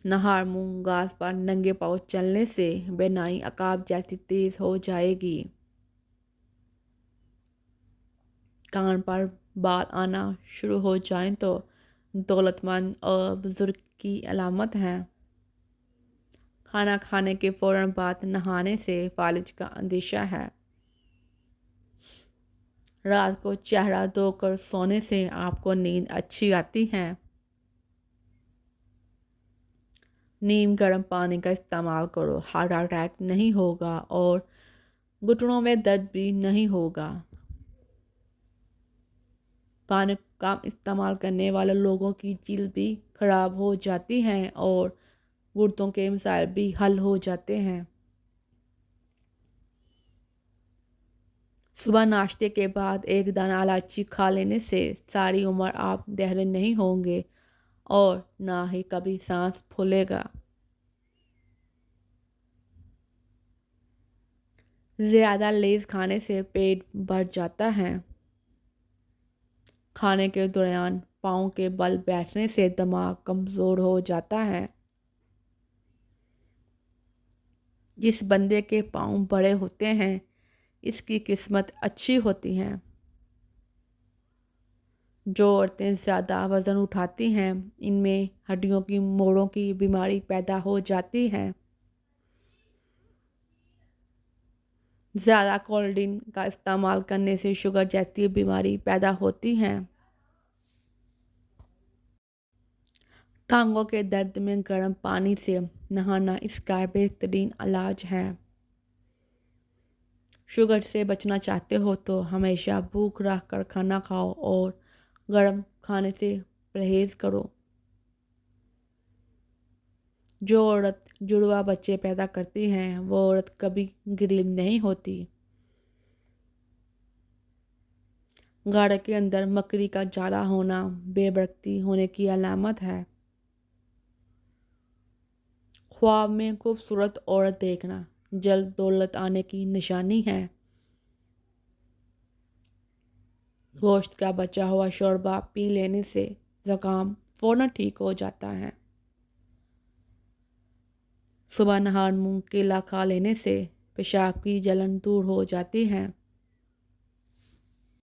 नहार मुंह घास पर नंगे पांव चलने से बेनाई अकाब जैसी तेज हो जाएगी। कान पर बाल आना शुरू हो जाएं तो दौलतमंद और बुजुर्ग की अलामत है। खाना खाने के फौरन बाद नहाने से फालिज का अंदेशा है। रात को चेहरा धोकर सोने से आपको नींद अच्छी आती है। नीम गर्म पानी का इस्तेमाल करो, हार्ट अटैक नहीं होगा और घुटनों में दर्द भी नहीं होगा। पानी कम इस्तेमाल करने वाले लोगों की जल्द भी खराब हो जाती है और गुर्दों के मसाइल भी हल हो जाते हैं। सुबह नाश्ते के बाद एक दाना इलायची खा लेने से सारी उम्र आप देहरे नहीं होंगे और ना ही कभी सांस फूलेगा। ज़्यादा लेज़ खाने से पेट भर जाता है। खाने के दौरान पाँव के बल बैठने से दिमाग कमज़ोर हो जाता है। जिस बंदे के पाँव बड़े होते हैं इसकी किस्मत अच्छी होती है। जो औरतें ज़्यादा वज़न उठाती हैं इनमें हड्डियों की मोड़ों की बीमारी पैदा हो जाती है। ज़्यादा कोल्ड ड्रिंक का इस्तेमाल करने से शुगर जैसी बीमारी पैदा होती है। टांगों के दर्द में गर्म पानी से नहाना इसका बेहतरीन इलाज है। शुगर से बचना चाहते हो तो हमेशा भूख रख कर खाना खाओ और गर्म खाने से परहेज़ करो। जो औरत जुड़वा बच्चे पैदा करती हैं वो औरत कभी गरीब नहीं होती। गाढ़े के अंदर मकड़ी का जाला होना बेबरकती होने की अलामत है। ख्वाब में खूबसूरत औरत देखना जल्द दौलत आने की निशानी है। गोश्त का बचा हुआ शोरबा पी लेने से ज़ुकाम फौरन ठीक हो जाता है। सुबह नहार मुंह केला खा लेने से पेशाब की जलन दूर हो जाती है।